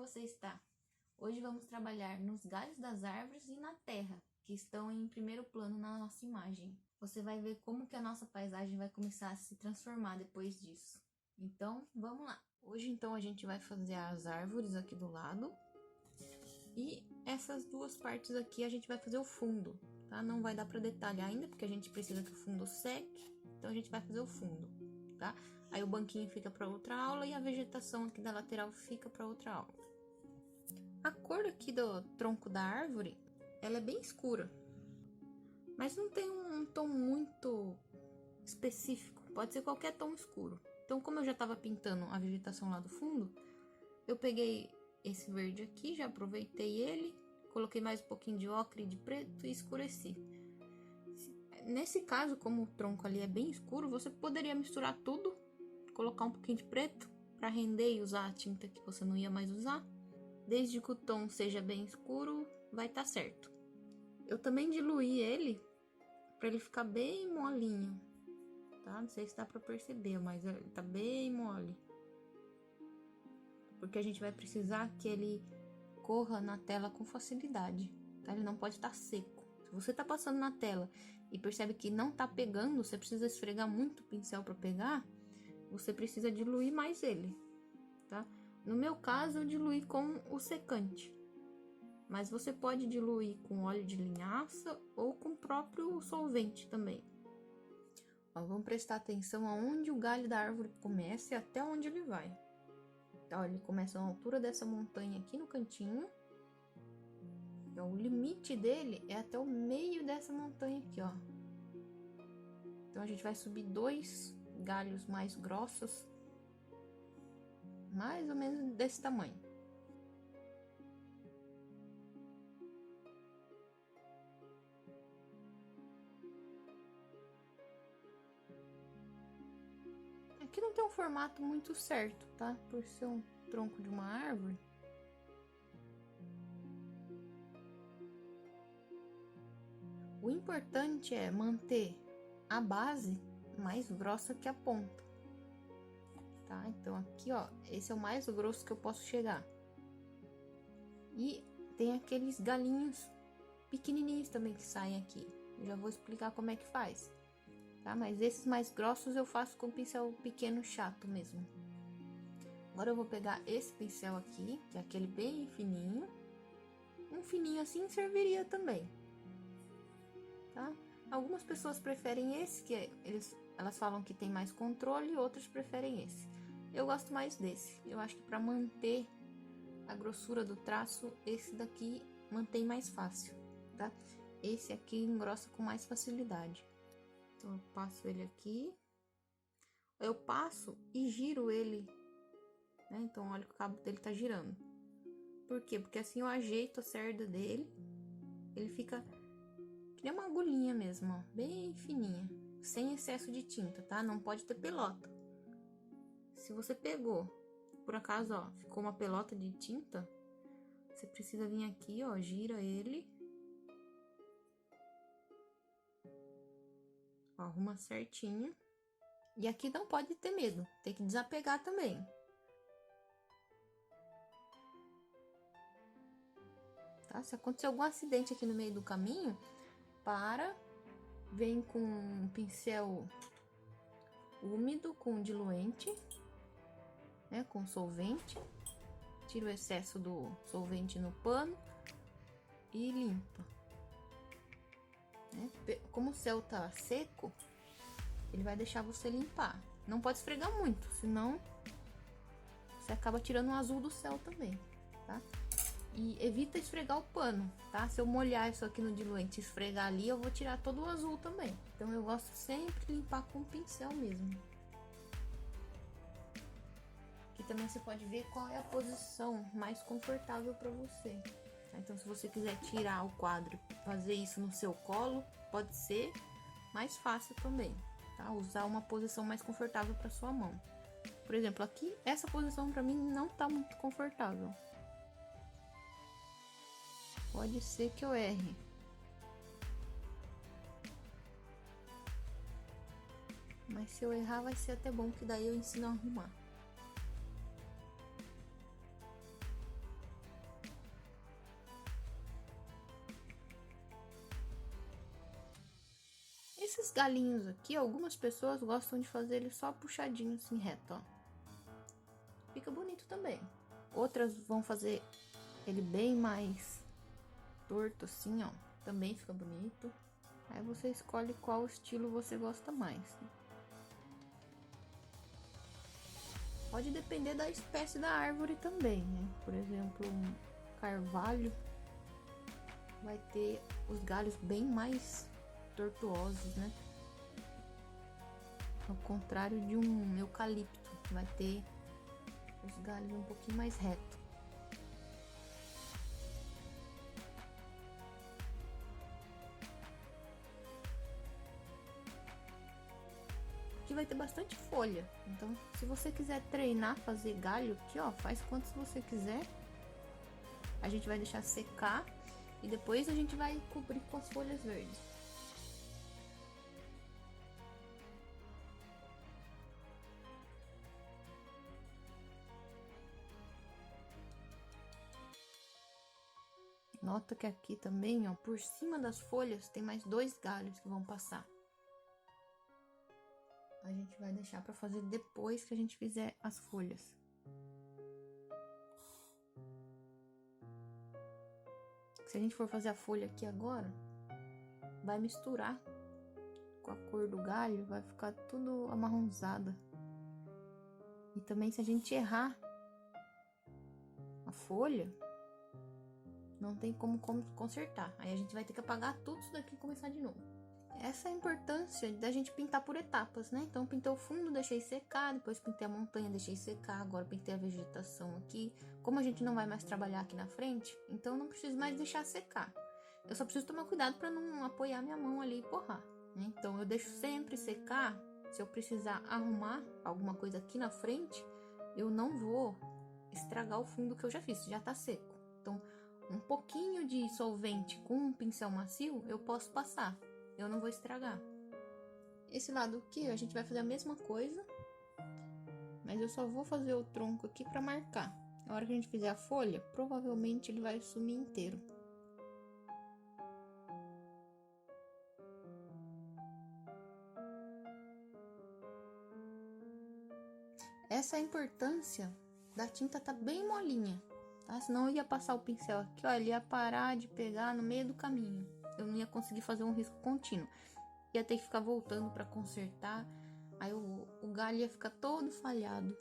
você está? Hoje vamos trabalhar nos galhos das árvores e na terra, que estão em primeiro plano na nossa imagem. Você vai ver como que a nossa paisagem vai começar a se transformar depois disso. Então, vamos lá! Hoje, então, a gente vai fazer as árvores aqui do lado. E essas duas partes aqui a gente vai fazer o fundo, tá? Não vai dar para detalhar ainda, porque a gente precisa que o fundo seque. Então, a gente vai fazer o fundo, tá? Aí o banquinho fica para outra aula e a vegetação aqui da lateral fica para outra aula. A cor aqui do tronco da árvore, ela é bem escura, mas não tem um tom muito específico, pode ser qualquer tom escuro. Então, como eu já estava pintando a vegetação lá do fundo, eu peguei esse verde aqui, já aproveitei ele, coloquei mais um pouquinho de ocre de preto e escureci. Nesse caso, como o tronco ali é bem escuro, você poderia misturar tudo, colocar um pouquinho de preto para render e usar a tinta que você não ia mais usar. Desde que o tom seja bem escuro, vai estar certo. Eu também diluí ele para ele ficar bem molinho, tá? Não sei se dá para perceber, mas ele tá bem mole. Porque a gente vai precisar que ele corra na tela com facilidade, tá? Ele não pode estar seco. Se você tá passando na tela e percebe que não tá pegando, você precisa esfregar muito o pincel para pegar, você precisa diluir mais ele, tá? No meu caso, eu diluí com o secante, mas você pode diluir com óleo de linhaça ou com o próprio solvente também. Ó, vamos prestar atenção aonde o galho da árvore começa e até onde ele vai. Então, ele começa na altura dessa montanha aqui no cantinho. Então, o limite dele é até o meio dessa montanha aqui, ó. Então, a gente vai subir 2 galhos mais grossos, mais ou menos desse tamanho. Aqui não tem um formato muito certo, tá? Por ser um tronco de uma árvore. O importante é manter a base mais grossa que a ponta, tá? Então aqui, ó, esse é o mais grosso que eu posso chegar. E tem aqueles galinhos pequenininhos também que saem aqui. Eu já vou explicar como é que faz, tá? Mas esses mais grossos eu faço com pincel pequeno chato mesmo. Agora eu vou pegar esse pincel aqui, que é aquele bem fininho. Um fininho assim serviria também, tá? Algumas pessoas preferem esse, que elas falam que tem mais controle, outros preferem esse. Eu gosto mais desse. Eu acho que para manter a grossura do traço, esse daqui mantém mais fácil, tá? Esse aqui engrossa com mais facilidade. Então, eu passo ele aqui. Eu passo e giro ele, né? Então, olha que o cabo dele tá girando. Por quê? Porque assim eu ajeito a cerda dele. Ele fica que nem uma agulhinha mesmo, ó, bem fininha, sem excesso de tinta, tá? Não pode ter pelota. Se você pegou, por acaso, ó, ficou uma pelota de tinta, você precisa vir aqui, ó, gira ele, ó, arruma certinho. E aqui não pode ter medo, tem que desapegar também. Tá? Se acontecer algum acidente aqui no meio do caminho, vem com um pincel úmido com diluente, né, com solvente, tira o excesso do solvente no pano e limpa, né? Como o céu tá seco, ele vai deixar você limpar. Não pode esfregar muito, senão você acaba tirando o azul do céu também, tá? E evita esfregar o pano, tá? Se eu molhar isso aqui no diluente e esfregar ali, eu vou tirar todo o azul também. Então, eu gosto sempre de limpar com o pincel mesmo. Aqui também você pode ver qual é a posição mais confortável para você. Tá? Então, se você quiser tirar o quadro e fazer isso no seu colo, pode ser mais fácil também, tá? Usar uma posição mais confortável para sua mão. Por exemplo, aqui, essa posição para mim não tá muito confortável. Pode ser que eu erre. Mas se eu errar, vai ser até bom, que daí eu ensino a arrumar. Esses galinhos aqui, algumas pessoas gostam de fazer ele só puxadinho assim reto, ó. Fica bonito também. Outras vão fazer ele bem mais torto assim, ó. Também fica bonito. Aí você escolhe qual estilo você gosta mais. Pode depender da espécie da árvore também, né? Por exemplo, um carvalho vai ter os galhos bem mais tortuosos, né? Ao contrário de um eucalipto, que vai ter os galhos um pouquinho mais reto. Aqui vai ter bastante folha, então se você quiser treinar fazer galho aqui, ó, faz quantos você quiser. A gente vai deixar secar e depois a gente vai cobrir com as folhas verdes. Nota que aqui também, ó, por cima das folhas tem mais 2 galhos que vão passar. A gente vai deixar para fazer depois que a gente fizer as folhas. Se a gente for fazer a folha aqui agora, vai misturar com a cor do galho, vai ficar tudo amarronzada. E também se a gente errar a folha, não tem como consertar. Aí a gente vai ter que apagar tudo isso daqui e começar de novo. Essa é a importância da gente pintar por etapas, né? Então, pintei o fundo, deixei secar, depois pintei a montanha, deixei secar, agora pintei a vegetação aqui. Como a gente não vai mais trabalhar aqui na frente, então não preciso mais deixar secar. Eu só preciso tomar cuidado para não apoiar minha mão ali e borrar, né? Então, eu deixo sempre secar. Se eu precisar arrumar alguma coisa aqui na frente, eu não vou estragar o fundo que eu já fiz, já tá seco. Então, um pouquinho de solvente com um pincel macio, eu posso passar. Eu não vou estragar. Esse lado aqui a gente vai fazer a mesma coisa, mas eu só vou fazer o tronco aqui para marcar. Na hora que a gente fizer a folha, provavelmente ele vai sumir inteiro. Essa é a importância da tinta tá bem molinha, tá? Senão eu ia passar o pincel aqui, ó, ele ia parar de pegar no meio do caminho. Eu não ia conseguir fazer um risco contínuo. Ia ter que ficar voltando para consertar. Aí o galho ia ficar todo falhado.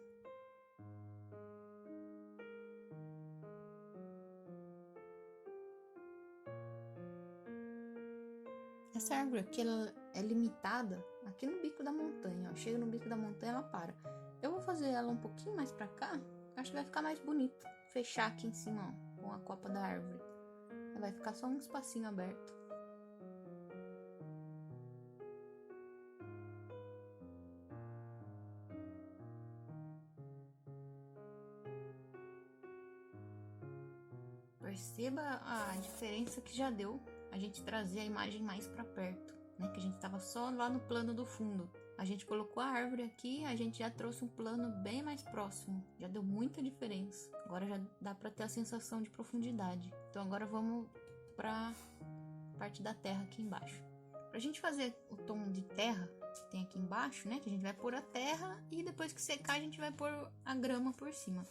Essa árvore aqui, ela é limitada aqui no bico da montanha, ó. Chega no bico da montanha, ela para. Eu vou fazer ela um pouquinho mais para cá. Acho que vai ficar mais bonito. Fechar aqui em cima, ó, com a copa da árvore. Vai ficar só um espacinho aberto. Perceba a diferença que já deu a gente trazer a imagem mais para perto, né? Que a gente tava só lá no plano do fundo. A gente colocou a árvore aqui, a gente já trouxe um plano bem mais próximo. Já deu muita diferença. Agora já dá para ter a sensação de profundidade. Então agora vamos para a parte da terra aqui embaixo. Pra gente fazer o tom de terra que tem aqui embaixo, né? Que a gente vai pôr a terra e depois que secar a gente vai pôr a grama por cima.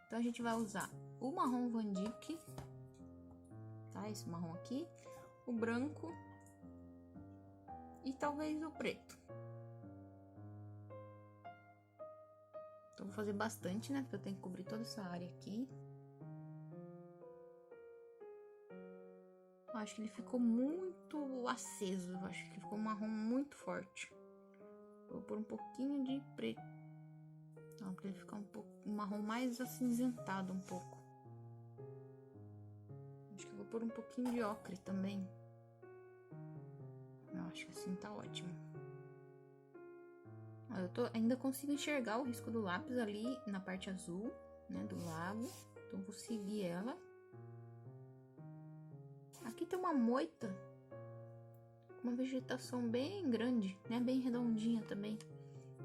Então a gente vai usar o marrom Van Dyck, tá? Esse marrom aqui, o branco e talvez o preto. Então vou fazer bastante, né? Porque eu tenho que cobrir toda essa área aqui. Eu acho que ele ficou muito aceso, eu acho que ficou um marrom muito forte. Vou pôr um pouquinho de preto. Ó, pra ele ficar um marrom mais acinzentado um pouco. Acho que eu vou pôr um pouquinho de ocre também. Eu acho que assim tá ótimo. Ó, ainda consigo enxergar o risco do lápis ali na parte azul, né, do lago. Então vou seguir ela. Aqui tem uma moita, uma vegetação bem grande, né, bem redondinha também.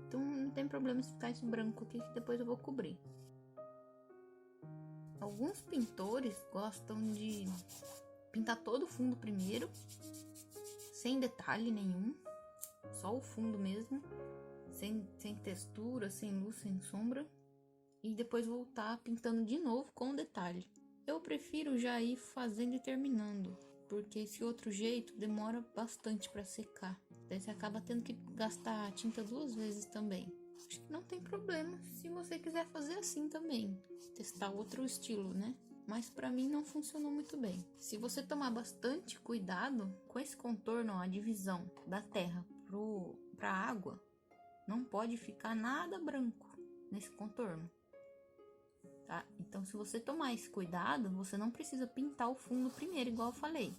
Então não tem problema se ficar esse branco aqui, que depois eu vou cobrir. Alguns pintores gostam de pintar todo o fundo primeiro, sem detalhe nenhum. só o fundo mesmo, sem textura, sem luz, sem sombra, e depois voltar pintando de novo com detalhe. Eu prefiro já ir fazendo e terminando, porque esse outro jeito demora bastante para secar. Daí você acaba tendo que gastar a tinta 2 vezes também. Acho que não tem problema se você quiser fazer assim também, testar outro estilo, né? Mas para mim não funcionou muito bem. Se você tomar bastante cuidado com esse contorno, ó, a divisão da terra para a água, não pode ficar nada branco nesse contorno. Tá? Então, se você tomar esse cuidado, você não precisa pintar o fundo primeiro, igual eu falei.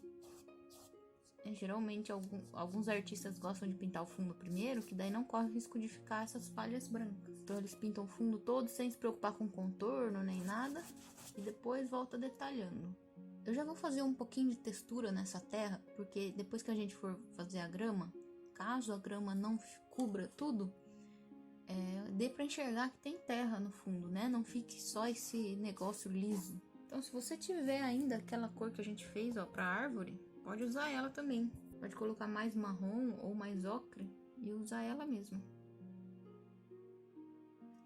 Geralmente, alguns artistas gostam de pintar o fundo primeiro, que daí não corre o risco de ficar essas falhas brancas. Então, eles pintam o fundo todo sem se preocupar com contorno nem nada, e depois volta detalhando. Eu já vou fazer um pouquinho de textura nessa terra, porque depois que a gente for fazer a grama, caso a grama não cubra tudo, dê para enxergar que tem terra no fundo, né? Não fique só esse negócio liso. Então, se você tiver ainda aquela cor que a gente fez, ó, para árvore, pode usar ela também. Pode colocar mais marrom ou mais ocre e usar ela mesmo.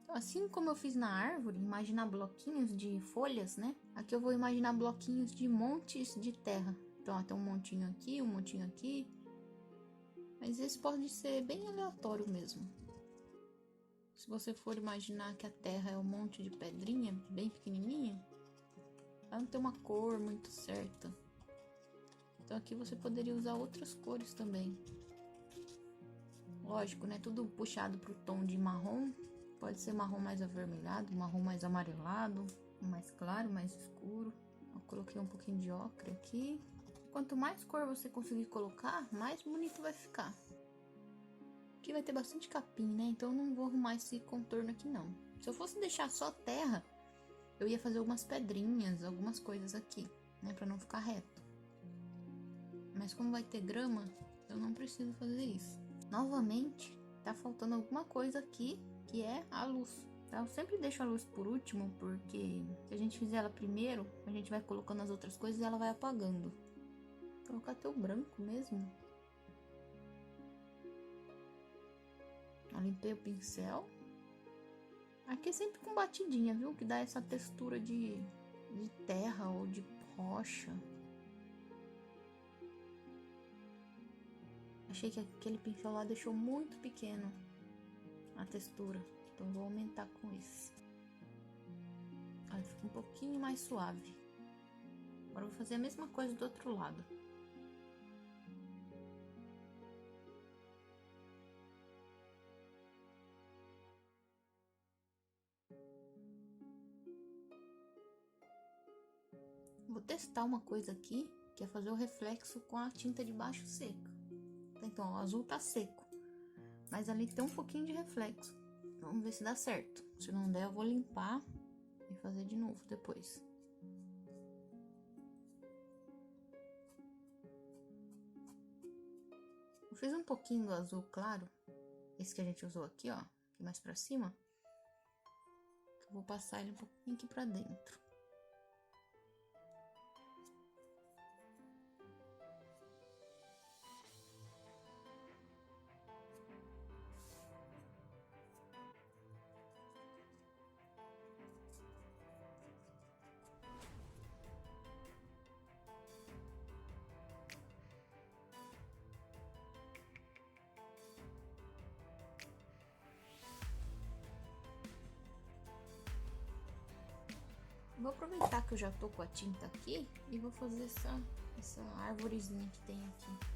Então, assim como eu fiz na árvore, imaginar bloquinhos de folhas, né? Aqui eu vou imaginar bloquinhos de montes de terra. Então, ó, tem um montinho aqui, um montinho aqui. Mas esse pode ser bem aleatório mesmo. Se você for imaginar que a terra é um monte de pedrinha, bem pequenininha, ela não tem uma cor muito certa. Então aqui você poderia usar outras cores também. Lógico, né? Tudo puxado pro tom de marrom. Pode ser marrom mais avermelhado, marrom mais amarelado, mais claro, mais escuro. Eu coloquei um pouquinho de ocre aqui. Quanto mais cor você conseguir colocar, mais bonito vai ficar. Aqui vai ter bastante capim, né? Então eu não vou arrumar esse contorno aqui não. Se eu fosse deixar só terra, eu ia fazer algumas pedrinhas, algumas coisas aqui, né? Pra não ficar reto. Mas como vai ter grama, eu não preciso fazer isso. Novamente, tá faltando alguma coisa aqui, que é a luz. Tá? Eu sempre deixo a luz por último, porque se a gente fizer ela primeiro, a gente vai colocando as outras coisas e ela vai apagando. Vou colocar até o branco mesmo. Eu limpei o pincel. Aqui é sempre com batidinha, viu? Que dá essa textura de terra ou de rocha. Achei que aquele pincel lá deixou muito pequeno a textura. Então vou aumentar com esse. Aí fica um pouquinho mais suave. Agora eu vou fazer a mesma coisa do outro lado. Vou testar uma coisa aqui, que é fazer o reflexo com a tinta de baixo seca. Então, o azul tá seco, mas ali tem um pouquinho de reflexo. Vamos ver se dá certo. Se não der, eu vou limpar e fazer de novo depois. Eu fiz um pouquinho do azul claro, esse que a gente usou aqui, ó, aqui mais pra cima. Eu vou passar ele um pouquinho aqui pra dentro. Vou aproveitar que eu já tô com a tinta aqui e vou fazer essa arvorezinha que tem aqui.